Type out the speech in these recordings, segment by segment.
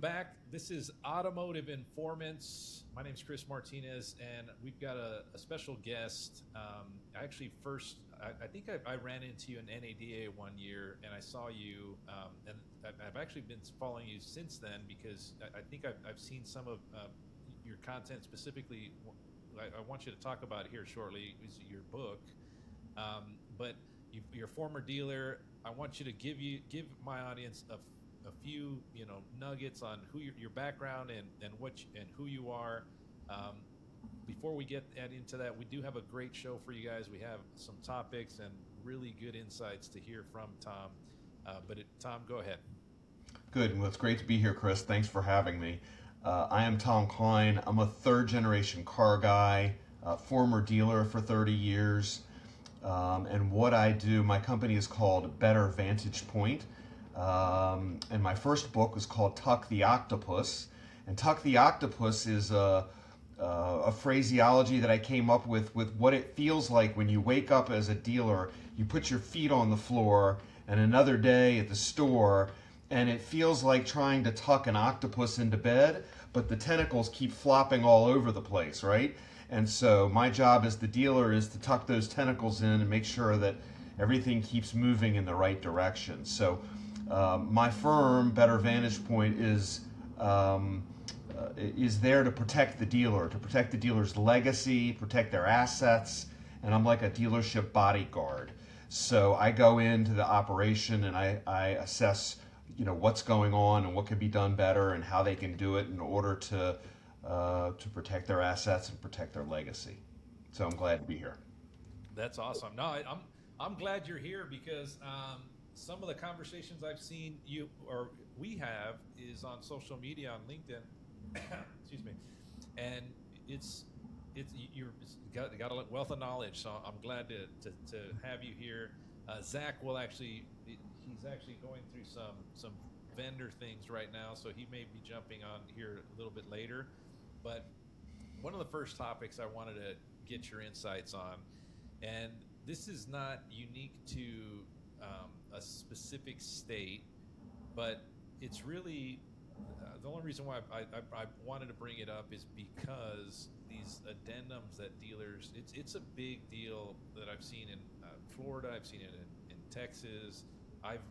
back. This is Automotive Informants. My name is Chris Martinez, and we've got a special guest. I think I ran into you in NADA one year, and I saw you, and I've actually been following you since then because I think I've seen some of your content specifically. I want you to talk about here shortly is your book, but you're a former dealer. I want you to give my audience a few nuggets on who your background and who you are. Before we get into that, we do have a great show for you guys. We have some topics and really good insights to hear from Tom. Tom, go ahead. Good. Well, it's great to be here, Chris. Thanks for having me. I am Tom Kline. I'm a third-generation car guy, former dealer for 30 years. And what I do, my company is called Better Vantage Point. And my first book was called Tuck the Octopus. And Tuck the Octopus is a phraseology that I came up with what it feels like when you wake up as a dealer, you put your feet on the floor, and another day at the store, and it feels like trying to tuck an octopus into bed, but the tentacles keep flopping all over the place, right? And so my job as the dealer is to tuck those tentacles in and make sure that everything keeps moving in the right direction. So my firm, Better Vantage Point, is there to protect the dealer's legacy, protect their assets, and I'm like a dealership bodyguard. So I go into the operation and I assess, what's going on and what can be done better and how they can do it in order to protect their assets and protect their legacy. So I'm glad to be here. That's awesome. No, I'm glad you're here because some of the conversations I've seen we have is on social media, on LinkedIn. Excuse me, and it's got a wealth of knowledge. So I'm glad to have you here. Zach he's actually going through some vendor things right now, so he may be jumping on here a little bit later. But one of the first topics I wanted to get your insights on, and this is not unique to a specific state, but it's really the only reason why I wanted to bring it up is because these addendums that dealers, it's a big deal that I've seen in Florida, I've seen it in Texas. I've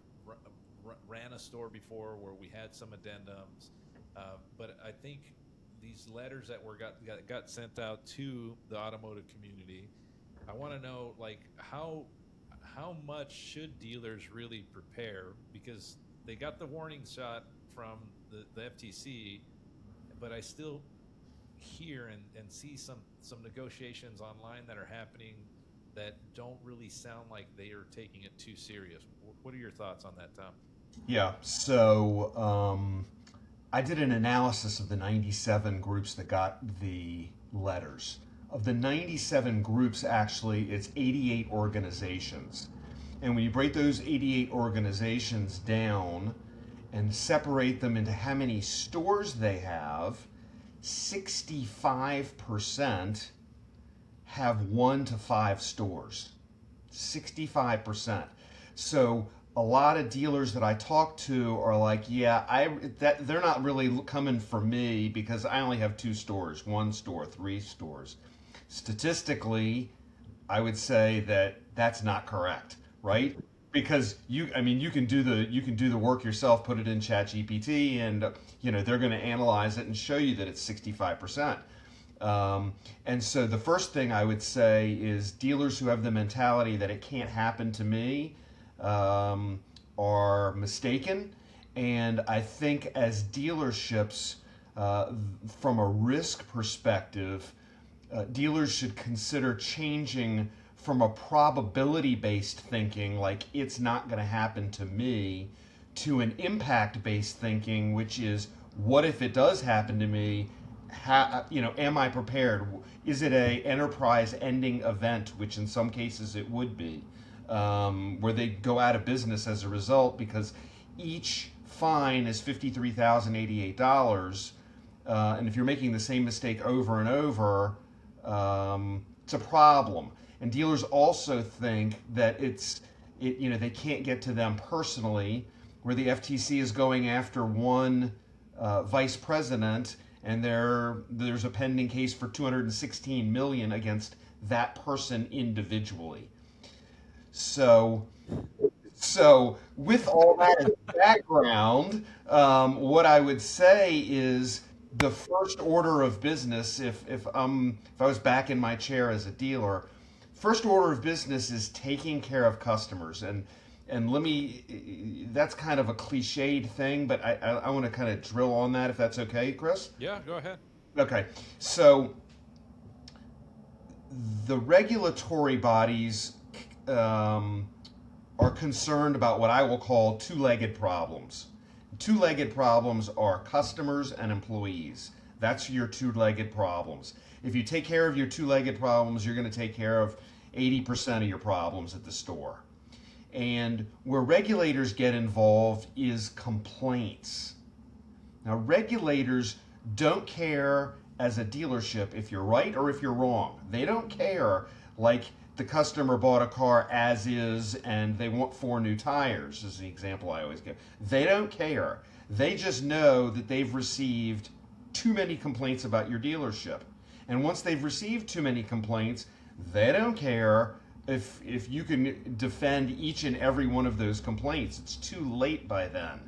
ran a store before where we had some addendums, but I think these letters that got sent out to the automotive community, I want to know how much should dealers really prepare, because they got the warning shot from the FTC, but I still hear and see some negotiations online that are happening that don't really sound like they are taking it too serious. What are your thoughts on that, Tom? Yeah, so I did an analysis of the 97 groups that got the letters. Of the 97 groups, actually, it's 88 organizations. And when you break those 88 organizations down and separate them into how many stores they have, 65% have 1 to 5 stores. 65%. So a lot of dealers that I talk to are like, they're not really coming for me because I only have 2 stores, 1 store, 3 stores. Statistically, I would say that that's not correct, right? Because you can do the work yourself, put it in ChatGPT, and they're going to analyze it and show you that it's 65%. And so the first thing I would say is dealers who have the mentality that it can't happen to me are mistaken. And I think as dealerships, from a risk perspective, dealers should consider changing from a probability-based thinking, like it's not going to happen to me, to an impact-based thinking, which is, what if it does happen to me? Am I prepared? Is it a enterprise-ending event, which in some cases it would be, where they go out of business as a result because each fine is $53,088, and if you're making the same mistake over and over, it's a problem. And dealers also think that they can't get to them personally, where the FTC is going after one vice president, and there's a pending case for $216 million against that person individually. So with all that as background, what I would say is the first order of business, if I was back in my chair as a dealer, first order of business is taking care of customers. And let me, that's kind of a cliched thing, but I want to kind of drill on that, if that's okay, Chris? Yeah, go ahead. Okay, so the regulatory bodies are concerned about what I will call two-legged problems. Two-legged problems are customers and employees. That's your two-legged problems. If you take care of your two-legged problems, you're going to take care of 80% of your problems at the store. And where regulators get involved is complaints. Now, regulators don't care as a dealership if you're right or if you're wrong. They don't care like the customer bought a car as is and they want 4 new tires, is the example I always give. They don't care. They just know that they've received too many complaints about your dealership. And once they've received too many complaints, they don't care if you can defend each and every one of those complaints. It's too late by then.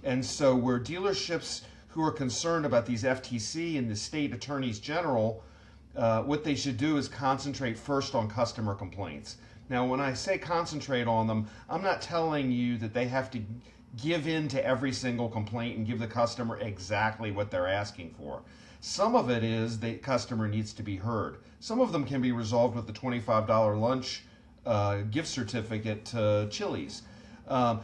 And so where dealerships who are concerned about these FTC and the state attorneys general, what they should do is concentrate first on customer complaints. Now, when I say concentrate on them, I'm not telling you that they have to give in to every single complaint and give the customer exactly what they're asking for. Some of it is the customer needs to be heard. Some of them can be resolved with the $25 lunch gift certificate to Chili's.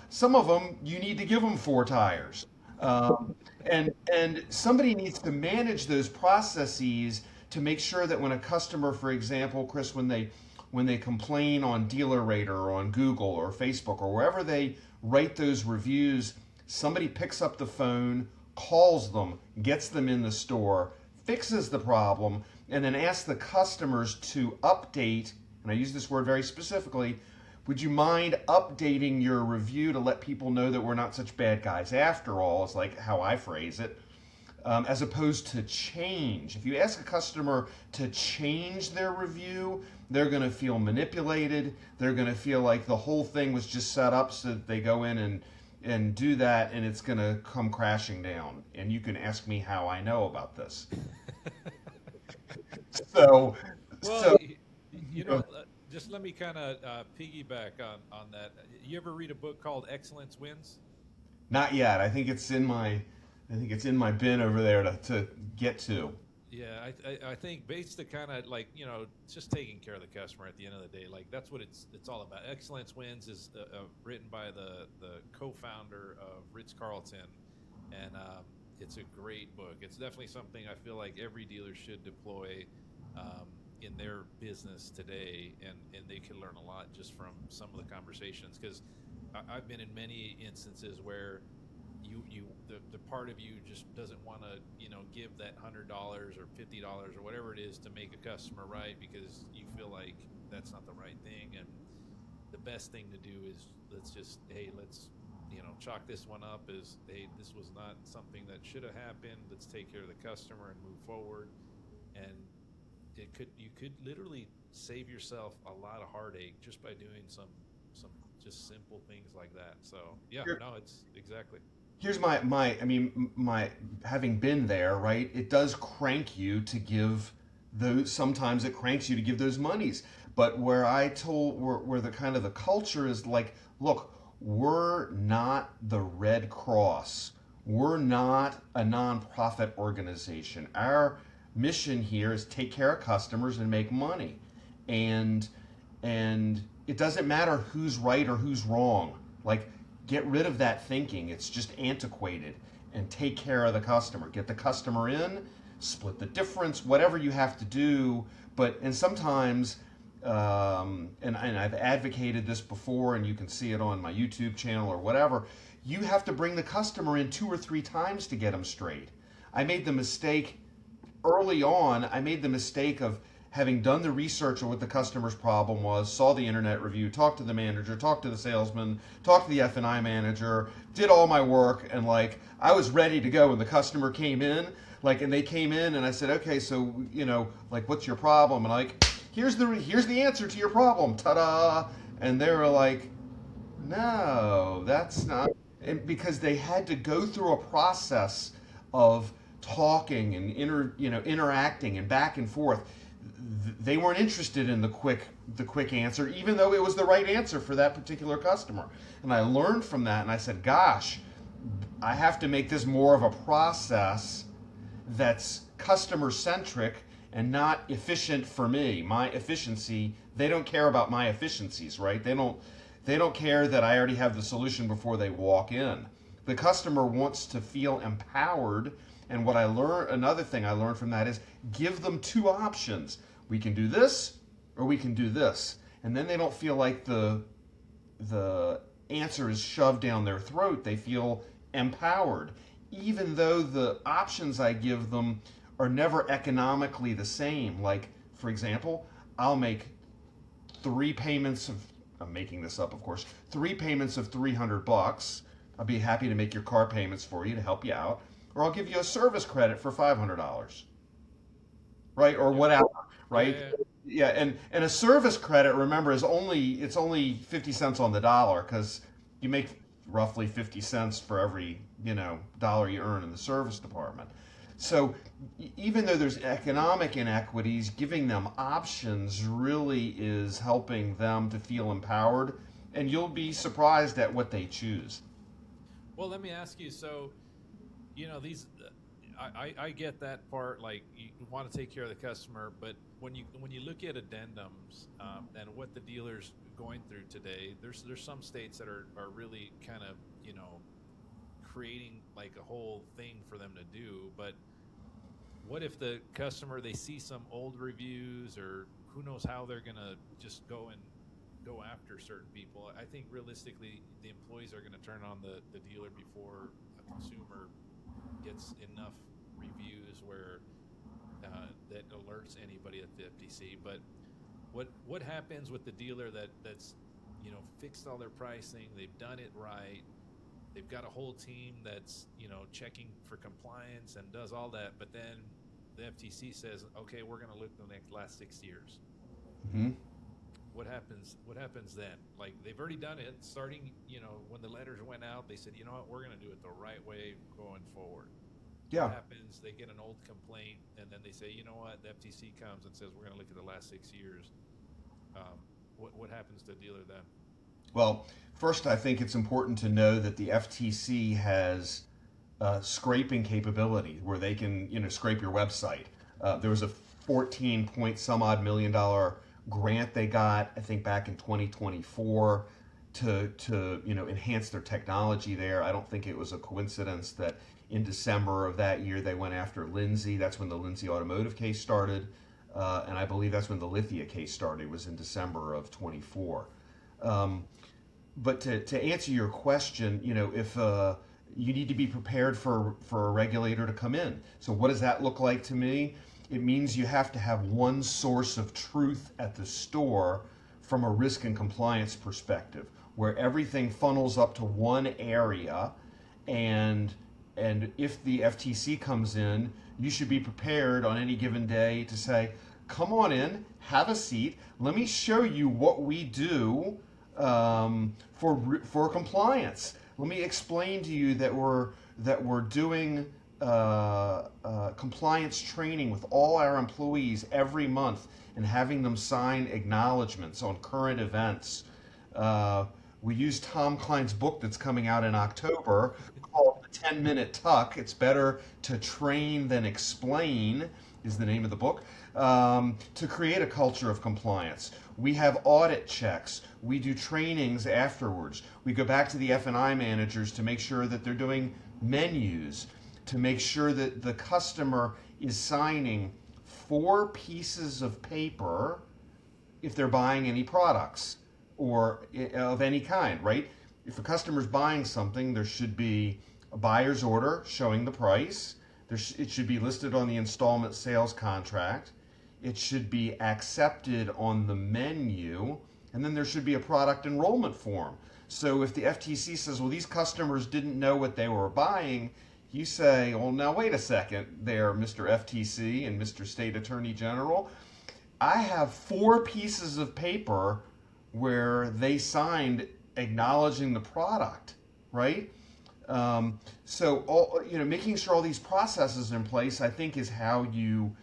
Some of them, you need to give them 4 tires. And somebody needs to manage those processes to make sure that when a customer, for example, Chris, when they complain on DealerRater or on Google or Facebook or wherever they write those reviews, somebody picks up the phone, calls them, gets them in the store, fixes the problem, and then asks the customers to update, and I use this word very specifically, would you mind updating your review to let people know that we're not such bad guys after all, is like how I phrase it, as opposed to change. If you ask a customer to change their review, they're going to feel manipulated. They're going to feel like the whole thing was just set up so that they go in and do that, and it's going to come crashing down. And you can ask me how I know about this. Well, you know, just let me kind of piggyback on that. You ever read a book called Excellence Wins? Not yet. I think it's in my bin over there to get to. Yeah, I think based to kind of like, you know, just taking care of the customer at the end of the day, like that's what it's all about. Excellence Wins is written by the co-founder of Ritz-Carlton, and it's a great book. It's definitely something I feel like every dealer should deploy in their business today, and they can learn a lot just from some of the conversations, because I've been in many instances where the part of you just doesn't want to, you know, give that $100 or $50 or whatever it is to make a customer right, because you feel like that's not the right thing. And the best thing to do is let's you know, chalk this one up as, hey, this was not something that should have happened. Let's take care of the customer and move forward. And you could literally save yourself a lot of heartache just by doing some just simple things like that. So yeah, no, it's exactly. Here's my having been there, right? It does crank you to give those. Sometimes it cranks you to give those monies. But where the kind of the culture is like, look, we're not the Red Cross. We're not a nonprofit organization. Our mission here is take care of customers and make money. And it doesn't matter who's right or who's wrong. Like, get rid of that thinking. It's just antiquated, and take care of the customer. Get the customer in, split the difference, whatever you have to do. And sometimes, and I've advocated this before, and you can see it on my YouTube channel or whatever, you have to bring the customer in 2 or 3 times to get them straight. I made the mistake early on, of having done the research on what the customer's problem was, saw the internet review, talked to the manager, talked to the salesman, talked to the F&I manager, did all my work, and like I was ready to go when the customer came in, like, and they came in and I said, okay, so, you know, like, what's your problem? And like, here's the answer to your problem, ta-da. And they were like, no, that's not, and because they had to go through a process of talking and interacting and back and forth. They weren't interested in the quick answer, even though it was the right answer for that particular customer. And I learned from that, and I said, gosh, I have to make this more of a process that's customer centric and not efficient for me. My efficiency, they don't care about my efficiencies, right? They don't care that I already have the solution before they walk in. The customer wants to feel empowered. And what I learned, another thing I learned from that is give them two options. We can do this or we can do this. And then they don't feel like the answer is shoved down their throat. They feel empowered. Even though the options I give them are never economically the same. Like, for example, I'll make 3 payments of, I'm making this up, of course, 3 payments of $300. I'll be happy to make your car payments for you to help you out. Or I'll give you a service credit for $500, right? Or whatever, right? Yeah, and a service credit, remember, it's only 50 cents on the dollar because you make roughly 50 cents for every dollar you earn in the service department. So even though there's economic inequities, giving them options really is helping them to feel empowered, and you'll be surprised at what they choose. Well, let me ask you. So, these, I get that part. Like, you want to take care of the customer, but when you look at addendums and what the dealer's going through today, there's some states that are really kind of creating like a whole thing for them to do. But what if the customer, they see some old reviews, or who knows how they're gonna just go after certain people? I think realistically, the employees are going to turn on the dealer before a consumer gets enough reviews where that alerts anybody at the FTC. But what happens with the dealer that's fixed all their pricing, they've done it right, they've got a whole team that's checking for compliance and does all that, but then the FTC says, okay, we're going to look the last 6 years. Mm-hmm. What happens then? Like, they've already done it starting, when the letters went out, they said, you know what, we're going to do it the right way going forward. Yeah. What happens? They get an old complaint, and then they say, you know what, the FTC comes and says, we're going to look at the last 6 years. What happens to the dealer then? Well, first, I think it's important to know that the FTC has scraping capability where they can, scrape your website. There was a 14 point some odd $1 million grant they got, I think, back in 2024 to enhance their technology there. I don't think it was a coincidence that in December of that year they went after Lindsay. That's when the Lindsay Automotive case started, and I believe that's when the Lithia case started. It was in December of 24. But to answer your question, if you need to be prepared for a regulator to come in. So what does that look like to me? It means you have to have one source of truth at the store from a risk and compliance perspective, where everything funnels up to one area, and if the FTC comes in, you should be prepared on any given day to say, come on in, have a seat, let me show you what we do for compliance. Let me explain to you that we're doing compliance training with all our employees every month and having them sign acknowledgments on current events. We use Tom Kline's book that's coming out in October called The 10-Minute Tuck. It's Better to Train Than Explain is the name of the book, to create a culture of compliance. We have audit checks. We do trainings afterwards. We go back to the F&I managers to make sure that they're doing menus, to make sure that the customer is signing 4 pieces of paper if they're buying any products or of any kind, right? If a customer's buying something, there should be a buyer's order showing the price. It should be listed on the installment sales contract. it should be accepted on the menu, and then there should be a product enrollment form. So if the FTC says, well, these customers didn't know what they were buying, you say, well, now wait a second there, Mr. FTC and Mr. State Attorney General. I have 4 pieces of paper where they signed acknowledging the product, right? So all, making sure all these processes are in place, I think, is how you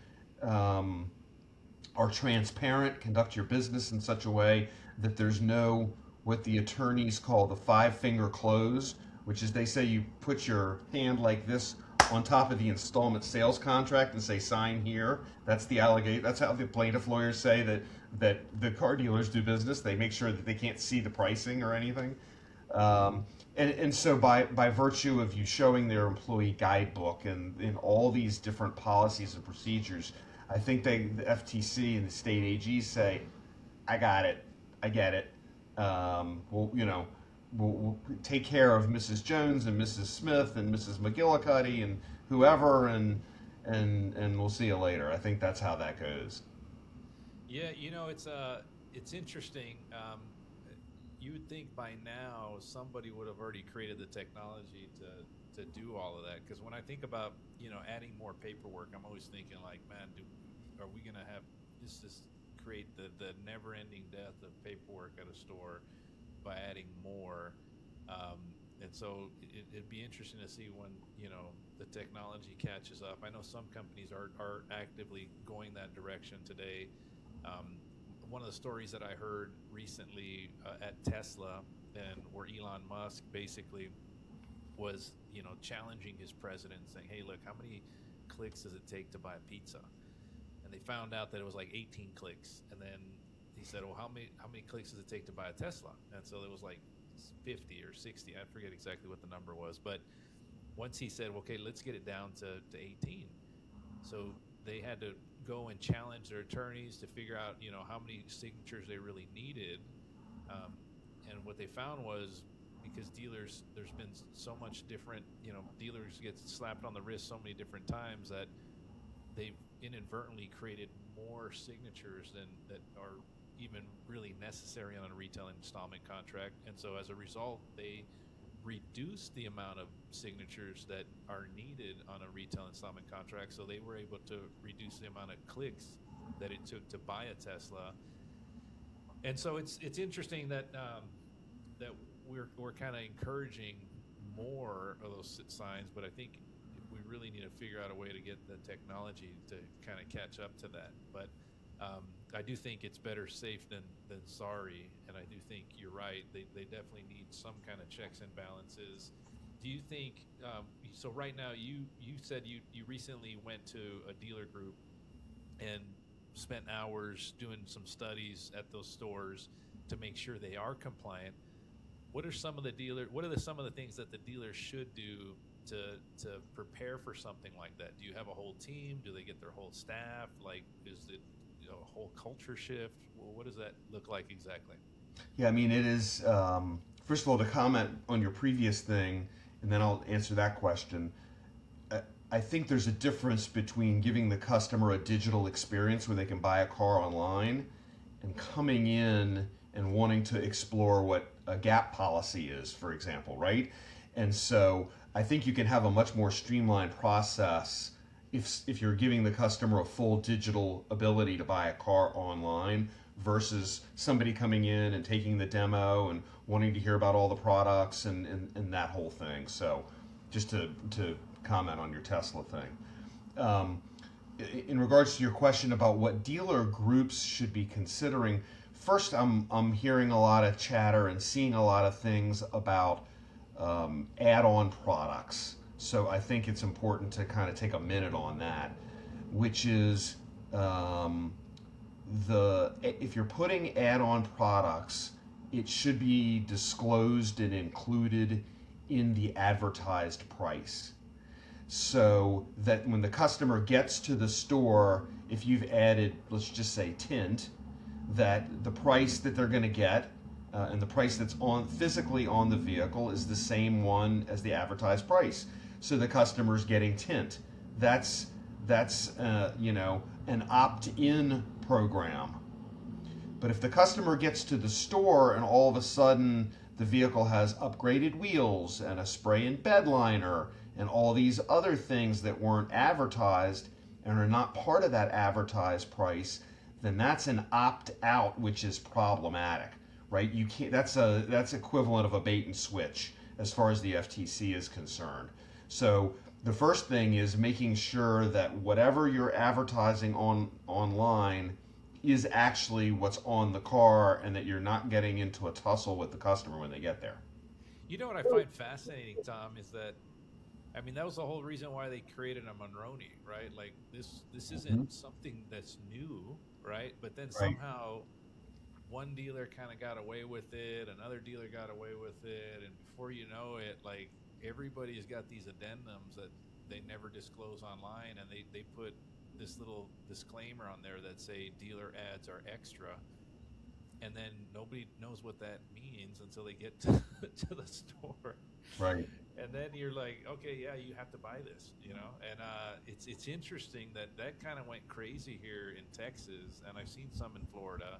are transparent, conduct your business in such a way that there's no, what the attorneys call the 5-finger close, which is they say you put your hand like this on top of the installment sales contract and say sign here. That's the allegation. That's how the plaintiff lawyers say that the car dealers do business. They make sure that they can't see the pricing or anything. And so by virtue of you showing their employee guidebook and in all these different policies and procedures, I think the FTC and the state AGs say, I got it, I get it. We'll take care of Mrs. Jones and Mrs. Smith and Mrs. McGillicuddy and whoever, and we'll see you later. I think that's how that goes. Yeah, it's interesting. You would think by now somebody would have already created the technology to do all of that. Because when I think about adding more paperwork, I'm always thinking like, man, are we gonna have this create the never-ending death of paperwork at a store by adding more? And so it'd be interesting to see when the technology catches up. I know some companies are actively going that direction today. One of the stories that I heard recently at Tesla, and where Elon Musk basically was challenging his president, saying, hey, look, how many clicks does it take to buy a pizza? And they found out that it was like 18 clicks. And then he said, well, how many clicks does it take to buy a Tesla? And so it was like 50 or 60. I forget exactly what the number was. But once he said, okay, let's get it down to 18. So they had to go and challenge their attorneys to figure out, how many signatures they really needed. And what they found was, because dealers, there's been so much different, dealers get slapped on the wrist so many different times that they've inadvertently created more signatures than that are even really necessary on a retail installment contract. And so as a result, they reduce the amount of signatures that are needed on a retail installment contract. So they were able to reduce the amount of clicks that it took to buy a Tesla. And so it's interesting that that we're kind of encouraging more of those signs, but I think we really need to figure out a way to get the technology to kind of catch up to that. But I do think it's better safe than sorry, and I do think you're right. They definitely need some kind of checks and balances. Do you think, so right now you said you recently went to a dealer group and spent hours doing some studies at those stores to make sure they are compliant. What are some of the things that the dealers should do to prepare for something like that? Do you have a whole team? Do they get their whole staff? Like, is it a whole culture shift? Well, what does that look like exactly? Yeah, I mean, it is, first of all, to comment on your previous thing, and then I'll answer that question. I think there's a difference between giving the customer a digital experience where they can buy a car online and coming in and wanting to explore what a gap policy is, for example, right? And so I think you can have a much more streamlined process if you're giving the customer a full digital ability to buy a car online versus somebody coming in and taking the demo and wanting to hear about all the products and that whole thing. So just to comment on your Tesla thing. In regards to your question about what dealer groups should be considering, first I'm hearing a lot of chatter and seeing a lot of things about add-on products. So I think it's important to kind of take a minute on that, which is if you're putting add-on products, it should be disclosed and included in the advertised price. So that when the customer gets to the store, if you've added, let's just say, tint, that the price that they're going to get and the price that's physically on the vehicle is the same one as the advertised price. So the customer's getting tint. That's that's an opt-in program. But if the customer gets to the store and all of a sudden the vehicle has upgraded wheels and a spray and bed liner and all these other things that weren't advertised and are not part of that advertised price, then that's an opt-out, which is problematic, right? You can't. That's equivalent of a bait and switch as far as the FTC is concerned. So the first thing is making sure that whatever you're advertising online is actually what's on the car, and that you're not getting into a tussle with the customer when they get there. You know what I find fascinating, Tom, is that I mean that was the whole reason why they created a Monroney, right? Like this isn't something that's new, right? But then Right. somehow one dealer kind of got away with it, another dealer got away with it, and before you know it, like everybody's got these addendums that they never disclose online, and they put this little disclaimer on there that say dealer ads are extra, and then nobody knows what that means until they get to the store. Right. And then you're like, okay, yeah, you have to buy this, you know. And it's interesting that kind of went crazy here in Texas, and I've seen some in Florida.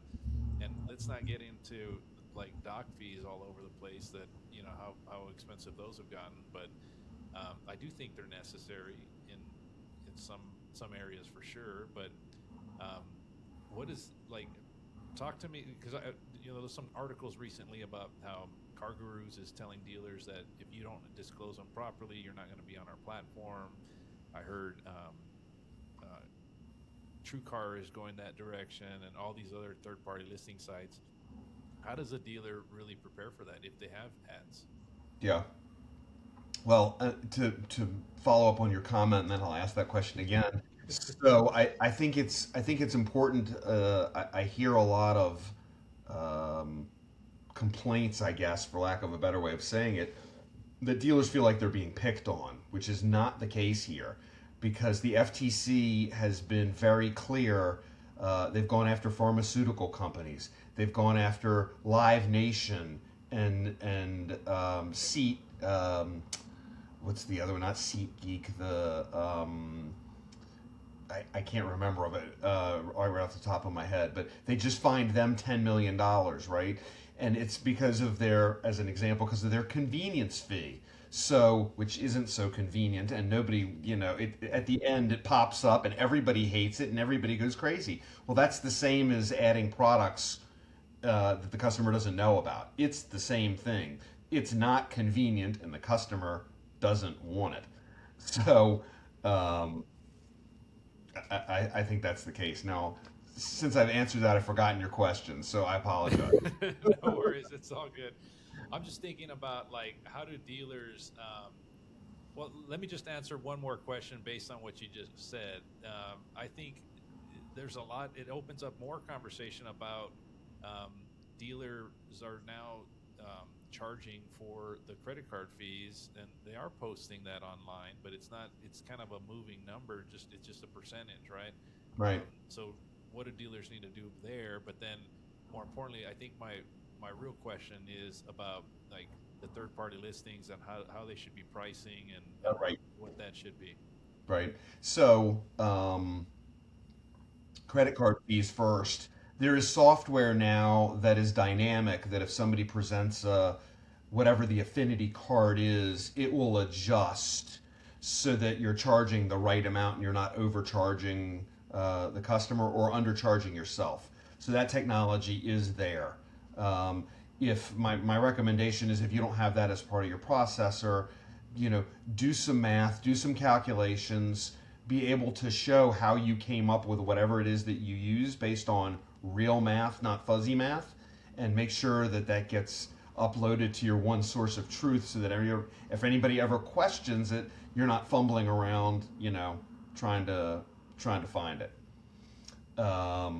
And let's not get into like dock fees all over the place, that how expensive those have gotten. But I do think they're necessary in some areas for sure. But what is like? Talk to me, because there's some articles recently about how Car Gurus is telling dealers that if you don't disclose them properly, you're not going to be on our platform. I heard TrueCar is going that direction, and all these other third-party listing sites. How does a dealer really prepare for that if they have ads? Yeah. Well, to follow up on your comment, and then I'll ask that question again. So I think it's important. I hear a lot of complaints, I guess, for lack of a better way of saying it, that dealers feel like they're being picked on, which is not the case here, because the FTC has been very clear. They've gone after pharmaceutical companies. They've gone after Live Nation and Seat. What's the other one? Not SeatGeek. I can't remember of it right off the top of my head, but they just fined them $10 million, right? And it's because of as an example, because of their convenience fee. So, which isn't so convenient, and nobody, at the end it pops up and everybody hates it and everybody goes crazy. Well, that's the same as adding products that the customer doesn't know about. It's the same thing. It's not convenient and the customer doesn't want it. So, I think that's the case. Now, since I've answered that, I've forgotten your question, so I apologize. No worries, it's all good. I'm just thinking about like how do dealers. Well, let me just answer one more question based on what you just said. I think there's a lot. It opens up more conversation about dealers are now charging for the credit card fees, and they are posting that online, but it's not. It's kind of a moving number. It's just a percentage, right? Right. So what do dealers need to do there? But then, more importantly, I think my real question is about like the third party listings and how they should be pricing and Right. what that should be. Right. So, credit card fees first. There is software now that is dynamic, that if somebody presents whatever the affinity card is, it will adjust so that you're charging the right amount and you're not overcharging the customer or undercharging yourself. So that technology is there. If my recommendation is, if you don't have that as part of your processor, do some math, do some calculations, be able to show how you came up with whatever it is that you use based on real math, not fuzzy math, and make sure that gets uploaded to your one source of truth, so that if anybody ever questions it, you're not fumbling around, trying to find it. That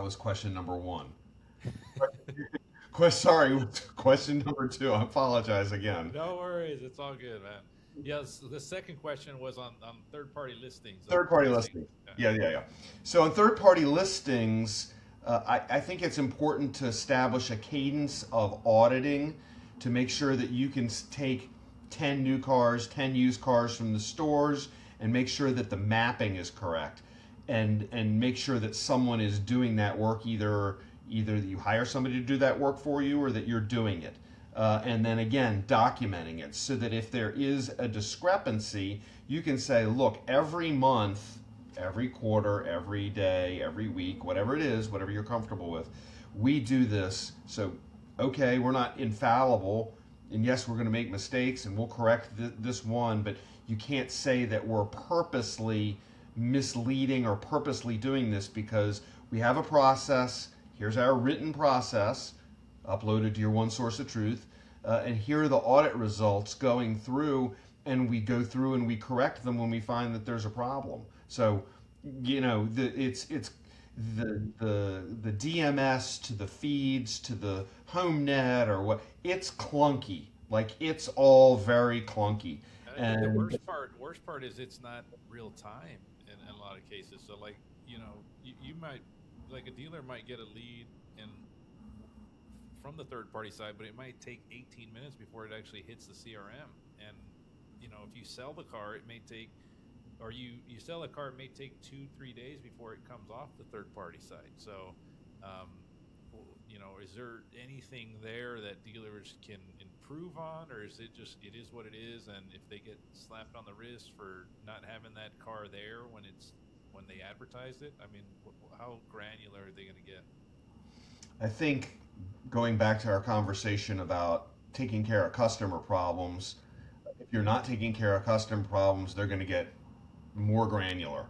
was question number one. Sorry, question number two. I apologize again. No worries, it's all good, man. Yes, the second question was on third party listings. Third party listings. Yeah. So on third party listings, I think it's important to establish a cadence of auditing to make sure that you can take 10 new cars, 10 used cars from the stores, and make sure that the mapping is correct, and make sure that someone is doing that work, either that you hire somebody to do that work for you or that you're doing it. And then again, documenting it so that if there is a discrepancy, you can say, look, every month, every quarter, every day, every week, whatever it is, whatever you're comfortable with, we do this. So, okay, we're not infallible, and yes, we're going to make mistakes, and we'll correct this one, but you can't say that we're purposely misleading or purposely doing this, because we have a process. Here's our written process uploaded to your one source of truth, and here are the audit results going through, and we go through and we correct them when we find that there's a problem. So, it's the DMS to the feeds to the home net or what, it's clunky. Like, it's all very clunky. And the worst part is it's not real time in a lot of cases. So, like, you might, like, a dealer might get a lead from the third party side, but it might take 18 minutes before it actually hits the CRM. And if you sell the car, it may take, or you sell a car, it may take 2-3 days before it comes off the third party side. So is there anything there that dealers can improve on, or is it just, it is what it is, and if they get slapped on the wrist for not having that car there when they advertised it, I mean, how granular are they going to get? I think, going back to our conversation about taking care of customer problems, if you're not taking care of customer problems, they're going to get more granular.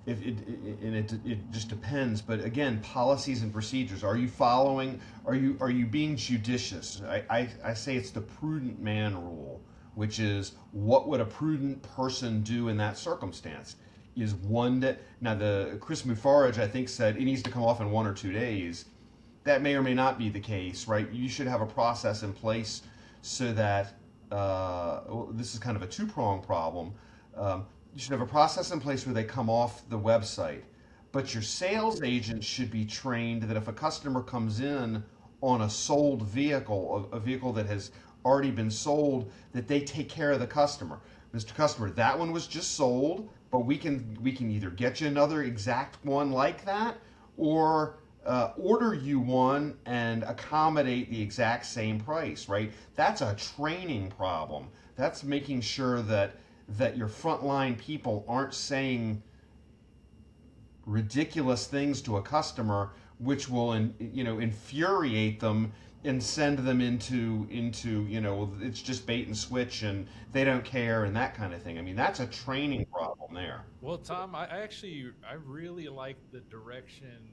It just depends. But again, policies and procedures. Are you following? Are you being judicious? I say it's the prudent man rule, which is, what would a prudent person do in that circumstance? Is one that, now, the Chris Mufarage, I think, said it needs to come off in 1 or 2 days. That may or may not be the case, right? You should have a process in place so that this is kind of a two-pronged problem. You should have a process in place where they come off the website, but your sales agent should be trained that if a customer comes in on a sold vehicle, a vehicle that has already been sold, that they take care of the customer. Mr. Customer, that one was just sold, but we can either get you another exact one like that, or order you one and accommodate the exact same price, right? That's a training problem. That's making sure that your frontline people aren't saying ridiculous things to a customer, which will infuriate them and send them into it's just bait and switch and they don't care and that kind of thing. I mean, that's a training problem there. Well, Tom, I really like the direction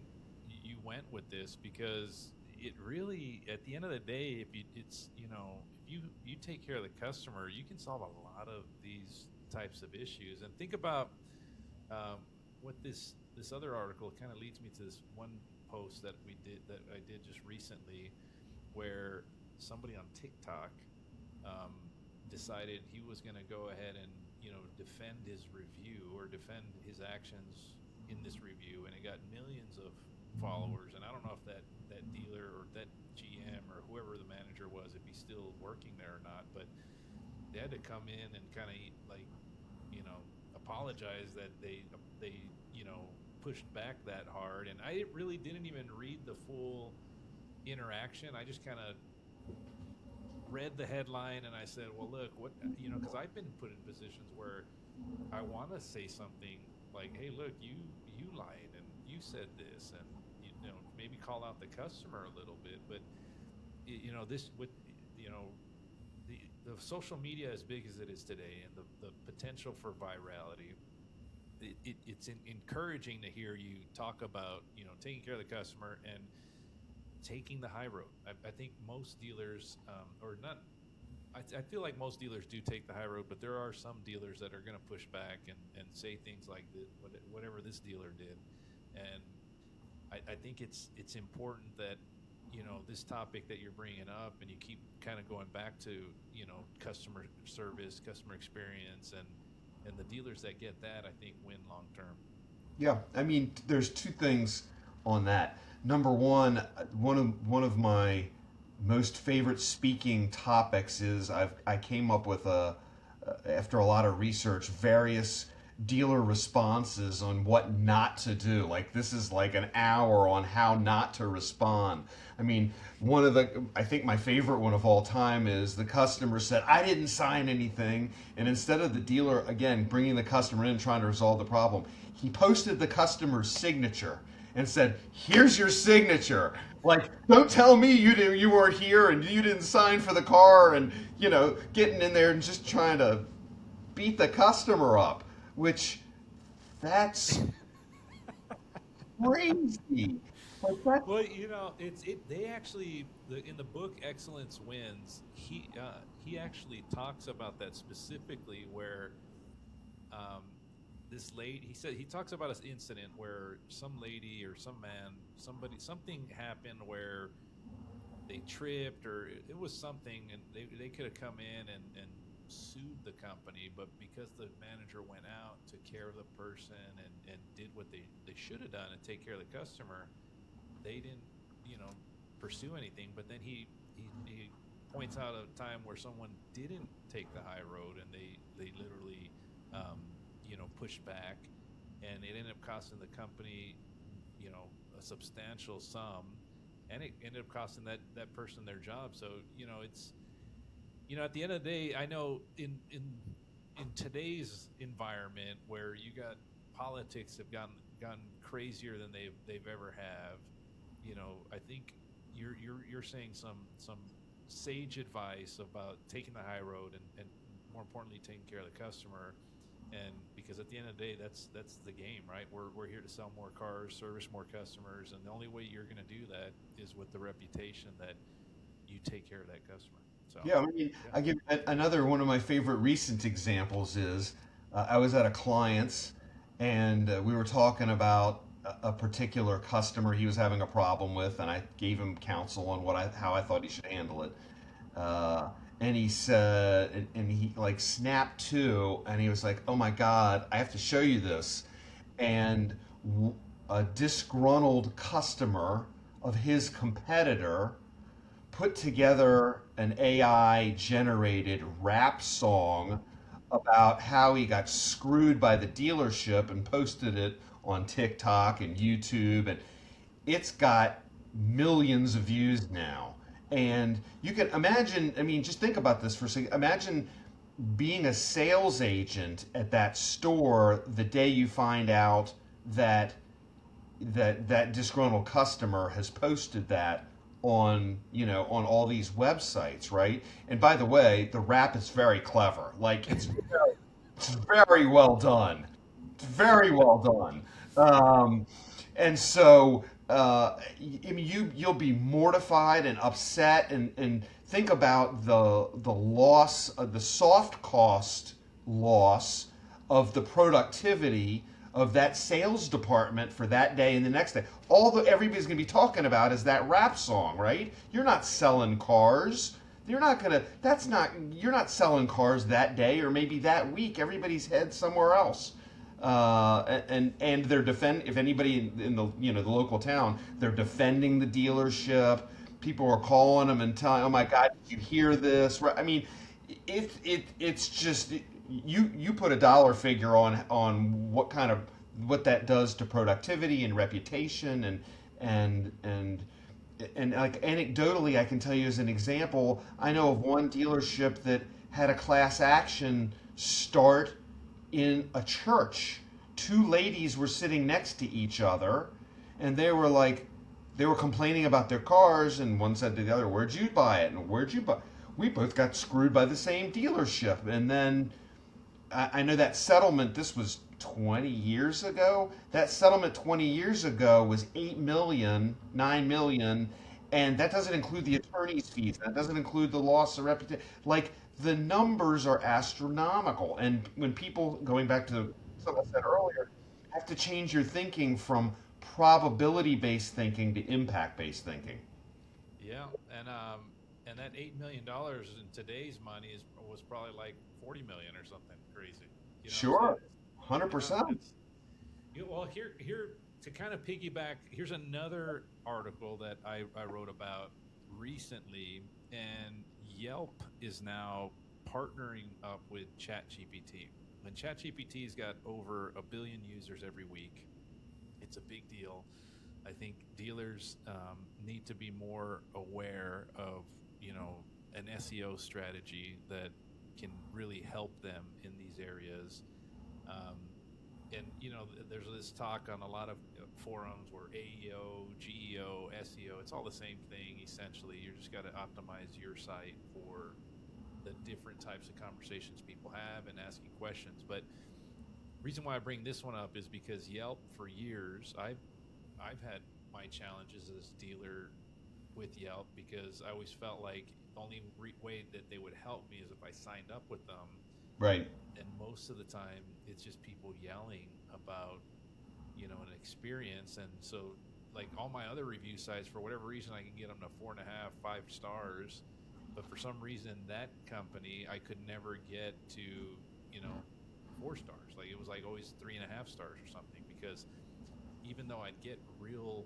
you went with this, because it really, at the end of the day, if you take care of the customer, you can solve a lot of these types of issues. And think about what this other article kind of leads me to, this one post that I did just recently, where somebody on TikTok decided he was going to go ahead and defend his review or defend his actions in this review, and it got millions of followers. And I don't know if that dealer or that GM or whoever the manager was, if he's still working there or not, but they had to come in and kind of apologize that they pushed back that hard. And I really didn't even read the full interaction. I just kind of read the headline and I said, well, look, what, because I've been put in positions where I want to say something like, hey, look, you lied and you said this, and maybe call out the customer a little bit. But this with the social media as big as it is today, and the potential for virality, it's encouraging to hear you talk about taking care of the customer and taking the high road. I think most dealers, or not, I feel like most dealers do take the high road, but there are some dealers that are going to push back and say things like whatever this dealer did. And I think it's important that this topic that you're bringing up, and you keep kind of going back to customer service, customer experience, and the dealers that get that, I think, win long term. Yeah, I mean, there's two things on that. Number one of my most favorite speaking topics is I came up with after a lot of research, various dealer responses on what not to do. Like this is like an hour on how not to respond. I mean, I think my favorite one of all time is the customer said, I didn't sign anything. And instead of the dealer, again, bringing the customer in, trying to resolve the problem, he posted the customer's signature and said, here's your signature. Like, don't tell me you weren't here and you didn't sign for the car, and, getting in there and just trying to beat the customer up, which that's crazy. Like that. Well, they actually in the book Excellence Wins. He actually talks about that specifically, where this lady, he talks about an incident where some lady or some man, something happened where they tripped, or it was something, and they could have come in and sued the company, but because the manager went out, took care of the person, and did what they should have done and take care of the customer, they didn't, pursue anything. But then he points out a time where someone didn't take the high road, and they literally pushed back, and it ended up costing the company a substantial sum, and it ended up costing that person their job. So it's at the end of the day, I know in today's environment where you got politics have gotten crazier than they've ever have, I think you're saying some sage advice about taking the high road, and more importantly taking care of the customer. And because at the end of the day, that's the game, right? We're here to sell more cars, service more customers, and the only way you're going to do that is with the reputation that you take care of that customer. So Yeah, I mean, yeah. I give another one of my favorite recent examples is I was at a client's, and we were talking about a particular customer he was having a problem with, and I gave him counsel on how I thought he should handle it. Uh, and he said, and he like snapped to, and he was like, "Oh my God, I have to show you this." And a disgruntled customer of his competitor put together an AI generated rap song about how he got screwed by the dealership and posted it on TikTok and YouTube, and it's got millions of views now. And you can imagine, I mean, just think about this for a second. Imagine being a sales agent at that store the day you find out that that disgruntled customer has posted that on on all these websites, right? And by the way, the rap is very clever. Like it's very well done. It's very well done. And so I mean, you'll be mortified and upset, and think about the loss of the soft cost loss of the productivity of that sales department for that day and the next day. Everybody's going to be talking about is that rap song, right? You're not selling cars. You're not selling cars that day or maybe that week. Everybody's head somewhere else. And they're if anybody in the the local town, they're defending the dealership. People are calling them and telling, "Oh my God, did you hear this?" Right? I mean, it's just you put a dollar figure on what that does to productivity and reputation, and like anecdotally, I can tell you as an example, I know of one dealership that had a class action start in a church. Two ladies were sitting next to each other, and they were complaining about their cars, and one said to the other, "Where'd you buy it?" And "Where'd you buy?" We both got screwed by the same dealership. And then I know that settlement, this was 20 years ago. That settlement 20 years ago was 8 million, 9 million, and that doesn't include the attorney's fees. That doesn't include the loss of reputation. Like, the numbers are astronomical. And when people, going back to something I said earlier, have to change your thinking from probability-based thinking to impact-based thinking. Yeah, and that $8 million in today's money was probably like 40 million or something crazy. So Sure, you know 100%. it's well, here to kind of piggyback. Here's another article that I wrote about. recently, and Yelp is now partnering up with ChatGPT. And ChatGPT's got over a billion users every week. It's a big deal. I think dealers need to be more aware of, an SEO strategy that can really help them in these areas. Um, and there's this talk on a lot of forums where AEO, GEO, SEO, it's all the same thing essentially. You just got to optimize your site for the different types of conversations people have and asking questions. But reason why I bring this one up is because Yelp, for years, I've had my challenges as a dealer with Yelp, because I always felt like the only way that they would help me is if I signed up with them. Right. And most of the time it's just people yelling about, an experience. And so, like, all my other review sites, for whatever reason, I can get them to 4.5, 5 stars, but for some reason that company I could never get to, 4 stars. Like, it was like always 3.5 stars or something, because even though I'd get real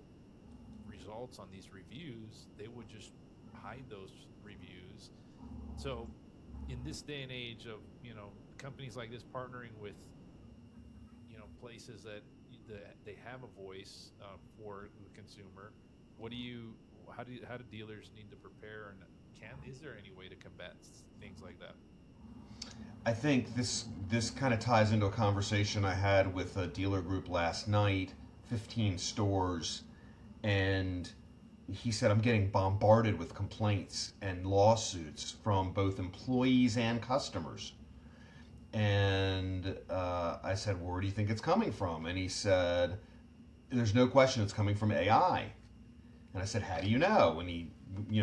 results on these reviews, they would just hide those reviews. So in this day and age of, companies like this partnering with, places that they have a voice for the consumer, how do dealers need to prepare, and is there any way to combat things like that? I think this kind of ties into a conversation I had with a dealer group last night, 15 stores, and he said, I'm getting bombarded with complaints and lawsuits from both employees and customers. And I said, well, where do you think it's coming from? And he said, there's no question it's coming from AI. And I said, how do you know? And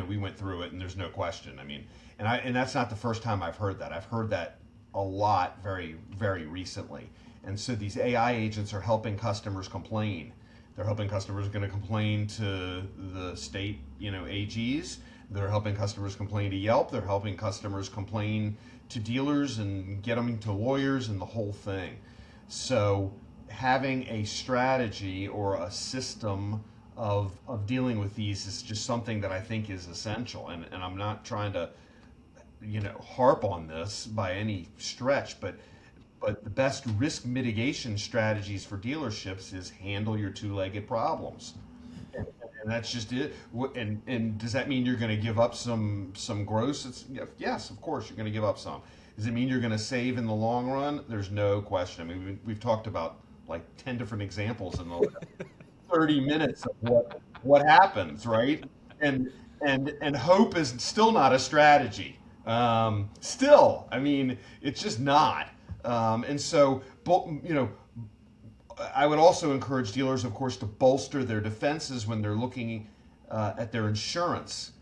we went through it, and there's no question. I mean, and that's not the first time I've heard that. I've heard that a lot very, very recently. And so these AI agents are helping customers complain. They're helping customers going to complain to the state, AGs. They're helping customers complain to Yelp. They're helping customers complain to dealers and get them to lawyers and the whole thing. So having a strategy or a system of dealing with these is just something that I think is essential. And I'm not trying to, harp on this by any stretch, but the best risk mitigation strategies for dealerships is handle your two-legged problems. And, and that's just it. And does that mean you're going to give up some gross? Yes, of course you're going to give up some. Does it mean you're going to save in the long run? There's no question. I mean, we've talked about like 10 different examples in the 30 minutes of what happens, right? And hope is still not a strategy. Still, I mean, it's just not. And so, I would also encourage dealers, of course, to bolster their defenses when they're looking at their insurance.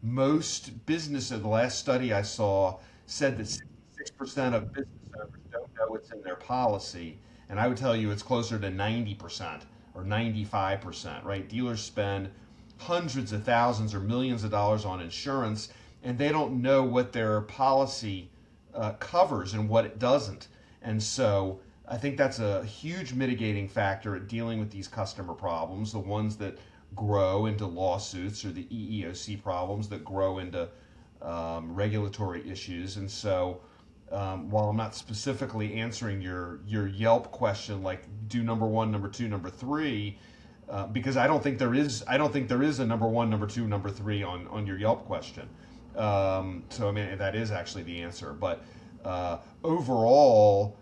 Most businesses, the last study I saw said that 66% of business owners don't know what's in their policy. And I would tell you it's closer to 90% or 95%, right? Dealers spend hundreds of thousands or millions of dollars on insurance, and they don't know what their policy covers and what it doesn't. And so I think that's a huge mitigating factor at dealing with these customer problems, the ones that grow into lawsuits, or the EEOC problems that grow into regulatory issues. And so while I'm not specifically answering your Yelp question, like do number one, number two, number three, because I don't think there is a number one, number two, number three on your Yelp question. So I mean, that is actually the answer. But overall,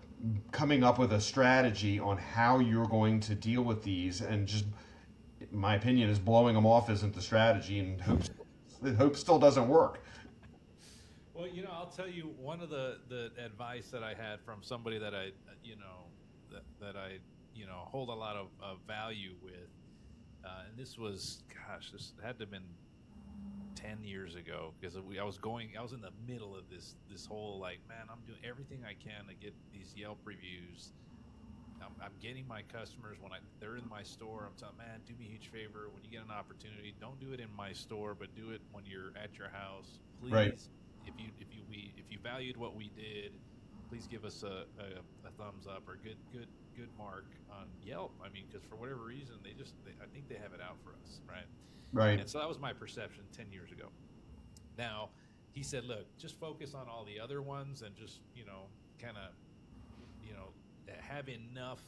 coming up with a strategy on how you're going to deal with these, and just my opinion is blowing them off isn't the strategy, and hope still doesn't work. Well, I'll tell you one of the advice that I had from somebody that I, that I, hold a lot of value with, and this was, gosh, this had to have been 10 years ago, because I was in the middle of this whole, like, man, I'm doing everything I can to get these Yelp reviews. I'm getting my customers when they're in my store. I'm telling, man, do me a huge favor. When you get an opportunity, don't do it in my store, but do it when you're at your house, please. Right. If you valued what we did, please give us a thumbs up or good mark on Yelp. I mean, because for whatever reason, I think they have it out for us, right? Right. And so that was my perception 10 years ago. Now, he said, look, just focus on all the other ones and just, kind of, have enough,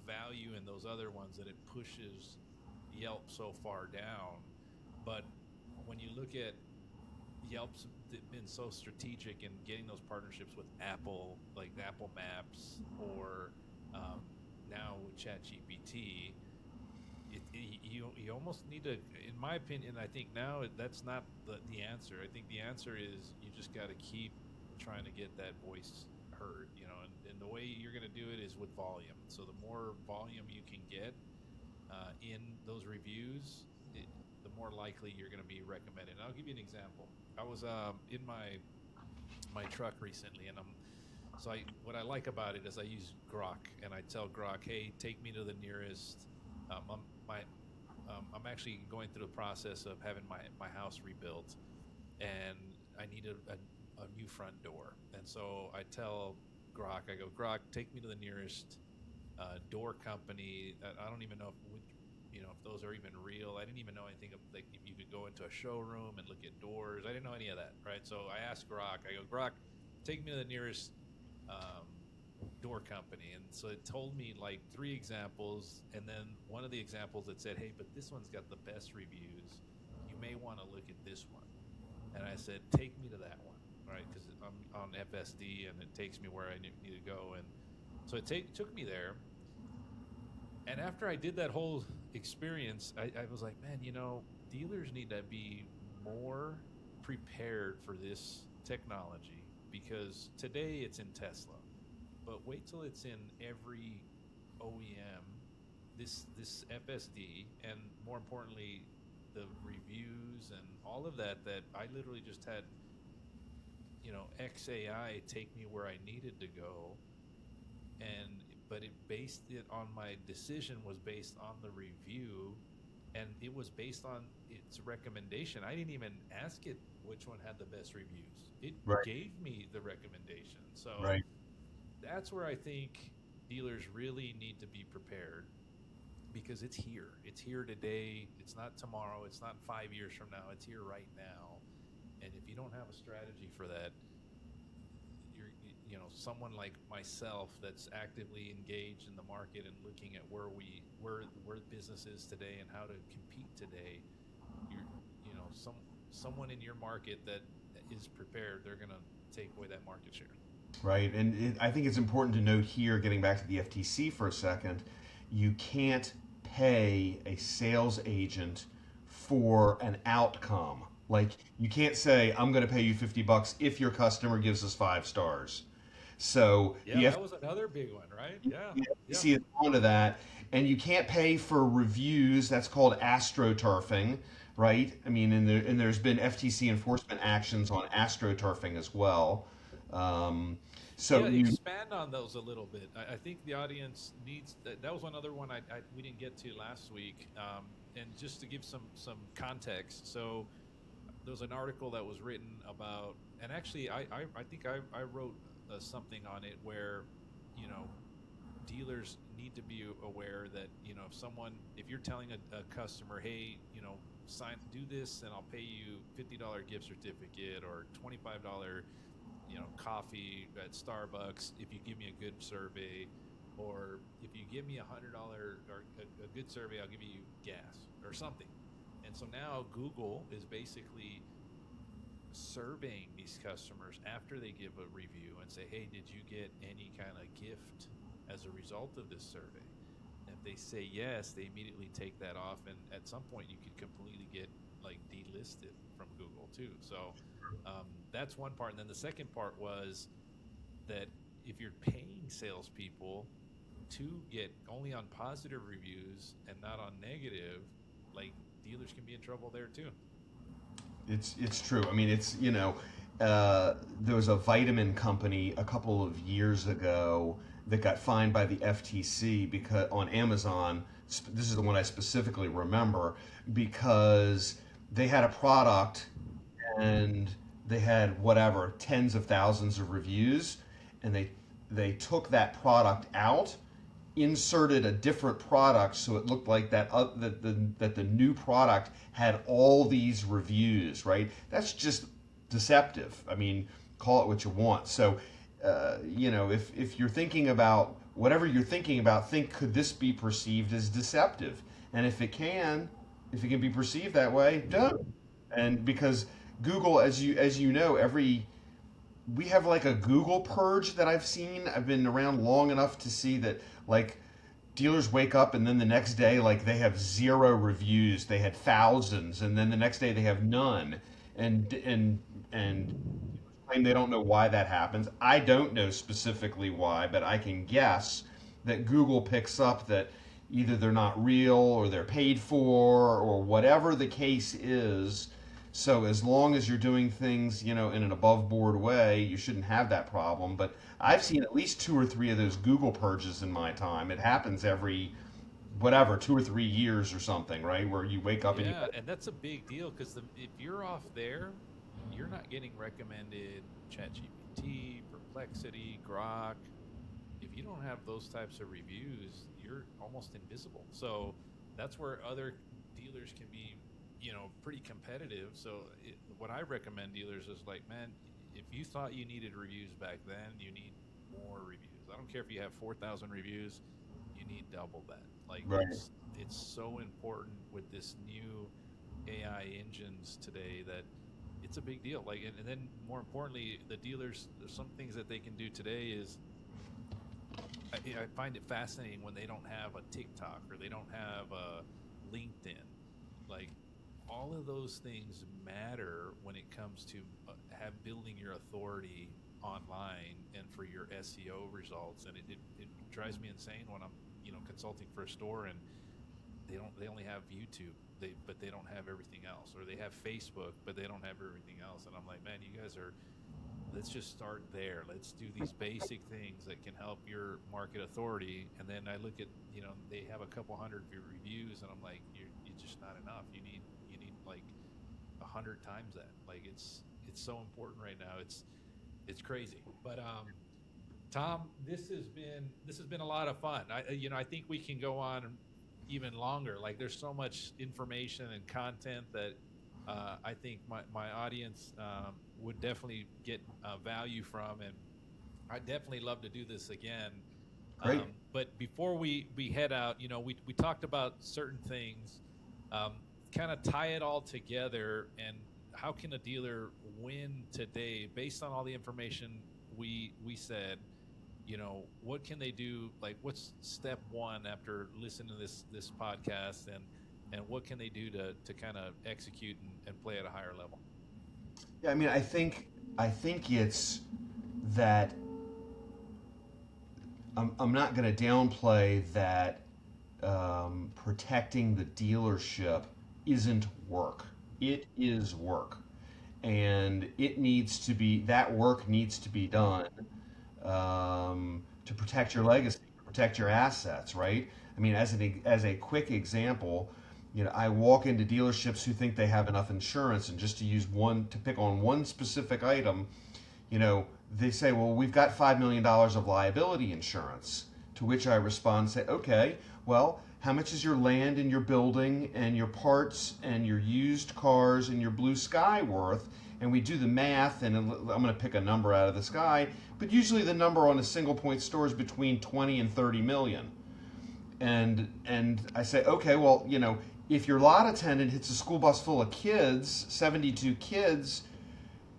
value in those other ones that it pushes Yelp so far down. But when you look at Yelp's been so strategic in getting those partnerships with Apple, like Apple Maps, or now with ChatGPT, you almost need to, in my opinion, I think now that's not the answer. I think the answer is you just got to keep trying to get that voice heard, and the way you're going to do it is with volume. So the more volume you can get in those reviews, the more likely you're going to be recommended. And I'll give you an example. I was in my truck recently, and what I like about it is I use Grok, and I tell Grok, hey, take me to the nearest. I'm actually going through the process of having my house rebuilt, and I need a new front door. And so I tell Grok, I go, Grok, take me to the nearest door company. I don't even know if those are even real. I didn't even know anything of, like, if you could go into a showroom and look at doors. I didn't know any of that, right? So I asked Grok, I go, Grok, take me to the nearest door company. And so it told me like 3 examples, and then one of the examples that said, hey, but this one's got the best reviews. You may want to look at this one. And I said, take me to that one, right? Because I'm on FSD, and it takes me where I need to go. And so it took me there. And after I did that whole experience, I was like, man, dealers need to be more prepared for this technology, because today it's in Tesla, but wait till it's in every OEM, this FSD, and more importantly, the reviews and all of that I literally just had, XAI take me where I needed to go. But it based it on, my decision was based on the review, and it was based on its recommendation. I didn't even ask it which one had the best reviews. It Right. gave me the recommendation. So Right. that's where I think dealers really need to be prepared, because it's here. It's here today. It's not tomorrow. It's not 5 years from now. It's here right now. And if you don't have a strategy for that, someone like myself that's actively engaged in the market and looking at where business is today and how to compete today, someone in your market that is prepared, they're going to take away that market share. Right. And I think it's important to note here, getting back to the FTC for a second, you can't pay a sales agent for an outcome. Like, you can't say, I'm going to pay you $50 if your customer gives us 5 stars. So that was another big one, right? Yeah. The FTC is onto that, and you can't pay for reviews. That's called astroturfing, right? I mean, and there's been FTC enforcement actions on astroturfing as well. Expand on those a little bit. I think the audience needs that was one other one we didn't get to last week, and just to give some context. So there was an article that was written about, and actually I think I wrote something on it where, dealers need to be aware that, if you're telling a customer, hey, do this and I'll pay you $50 gift certificate or $25 coffee at Starbucks if you give me a good survey, or if you give me $100 or a good survey, I'll give you gas or something. And so now Google is basically surveying these customers after they give a review and say, hey, did you get any kind of gift as a result of this survey? And if they say yes, they immediately take that off, and at some point you could completely get like delisted from Google too. So that's one part. And then the second part was that if you're paying salespeople to get only on positive reviews and not on negative, like, dealers can be in trouble there too. It's true. I mean, there was a vitamin company a couple of years ago that got fined by the FTC because on Amazon. This is the one I specifically remember, because they had a product and they had tens of thousands of reviews, and they took that product out, inserted a different product so it looked like that the new product had all these reviews, right? That's just deceptive. I mean, call it what you want. So, if you're thinking about whatever you're thinking about, think, could this be perceived as deceptive? And if it can be perceived that way, don't. And because Google, as you know, we have like a Google purge that I've seen. I've been around long enough to see that, like, dealers wake up and then the next day, like, they have 0 reviews. They had thousands, and then the next day they have none, and claim they don't know why that happens. I don't know specifically why, but I can guess that Google picks up that either they're not real or they're paid for or whatever the case is. So as long as you're doing things, in an above board way, you shouldn't have that problem. But I've seen at least 2 or 3 of those Google purges in my time. It happens every, 2 or 3 years or something, right? Where you wake up and that's a big deal, because if you're off there, you're not getting recommended ChatGPT, Perplexity, Grok. If you don't have those types of reviews, you're almost invisible. So that's where other dealers can be, pretty competitive. So what I recommend dealers is, like, man, if you thought you needed reviews back then, you need more reviews. I don't care if you have 4,000 reviews, you need double that. Like, right. It's so important with this new AI engines today that it's a big deal. Like, and then more importantly, the dealers, there's some things that they can do today is, I find it fascinating when they don't have a TikTok or they don't have a LinkedIn. Like, all of those things matter when it comes to building your authority online and for your SEO results. And it drives me insane when I'm consulting for a store and they only have YouTube, but they don't have everything else, or they have Facebook but they don't have everything else. And I'm like, man, you guys let's just start there. Let's do these basic things that can help your market authority. And then I look at, they have a couple hundred reviews, and I'm like, you're just not enough. You need like 100 times that. Like, it's so important right now. It's crazy. But Tom, this has been a lot of fun. I think we can go on even longer. Like, there's so much information and content that I think my audience would definitely get value from, and I'd definitely love to do this again. Great. But before we head out, we talked about certain things, kind of tie it all together, and how can a dealer win today based on all the information we said? What can they do? Like, what's step one after listening to this podcast, and what can they do to kind of execute and play at a higher level? Yeah, I mean, I think it's that I'm not going to downplay that protecting the dealership isn't work. It is work, and that work needs to be done to protect your legacy, to protect your assets, right? I mean, as a quick example, I walk into dealerships who think they have enough insurance, and just to pick on one specific item, they say, well, we've got $5 million of liability insurance, to which I respond, say, okay, well, how much is your land and your building and your parts and your used cars and your blue sky worth? And we do the math, and I'm going to pick a number out of the sky, but usually the number on a single point store is between 20 and 30 million. And I say, okay, well, if your lot attendant hits a school bus full of kids, 72 kids,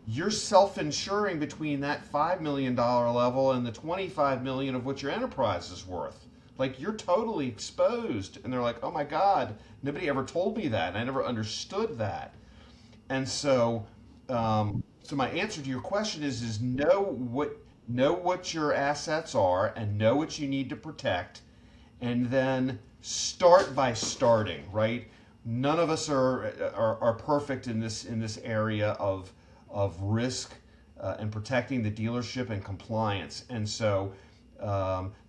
you're self-insuring between that $5 million level and the $25 million of what your enterprise is worth. Like, you're totally exposed. And they're like, oh my God, nobody ever told me that. And I never understood that. And so, so my answer to your question is know what your assets are and know what you need to protect, and then start by starting, right? None of us are perfect in this area of risk and protecting the dealership and compliance. And so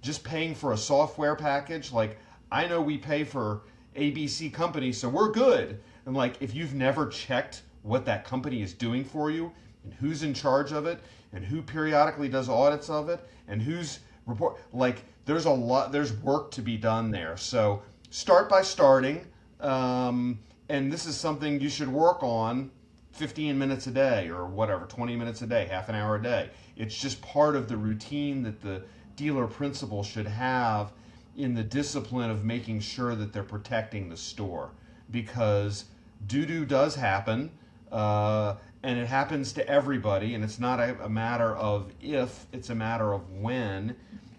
just paying for a software package, like, I know we pay for ABC company, so we're good. And like, if you've never checked what that company is doing for you, and who's in charge of it, and who periodically does audits of it, and who's report. Like, there's work to be done there. So start by starting, and this is something you should work on 15 minutes a day or whatever, 20 minutes a day, half an hour a day. It's just part of the routine that the dealer principal should have in the discipline of making sure that they're protecting the store, because doo-doo does happen, and it happens to everybody, and it's not a matter of if, it's a matter of when.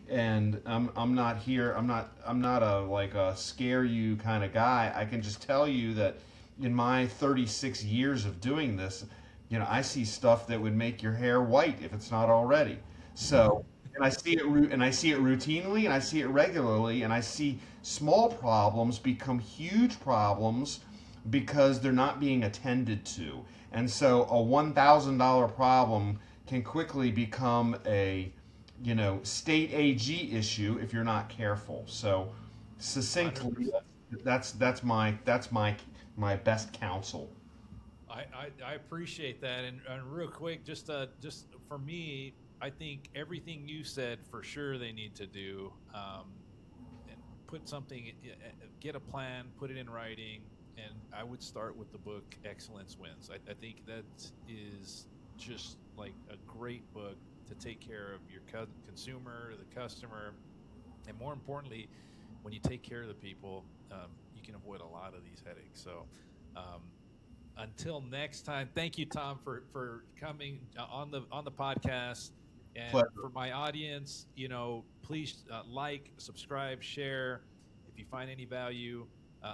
And I'm not here, I'm not a like a scare you kind of guy. I can just tell you that in my 36 years of doing this, I see stuff that would make your hair white if it's not already. So, and I see it routinely, and I see it regularly, and I see small problems become huge problems because they're not being attended to. And so a $1,000 problem can quickly become a state AG issue if you're not careful. So succinctly, 100%. that's my best counsel. I appreciate that, and real quick, just for me, I think everything you said for sure they need to do, and put something, get a plan, put it in writing, and I would start with the book Excellence Wins. I think that is just like a great book to take care of your consumer, the customer, and more importantly, when you take care of the people, you can avoid a lot of these headaches. So until next time, thank you, Tom, for coming on the podcast. And Pleasure. for my audience, please like, subscribe, share if you find any value.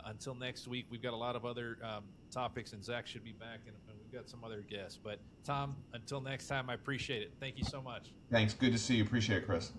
Until next week, we've got a lot of other topics, and Zach should be back, and we've got some other guests. But Tom, until next time, I appreciate it. Thank you so much. Thanks. Good to see you. Appreciate it, Chris.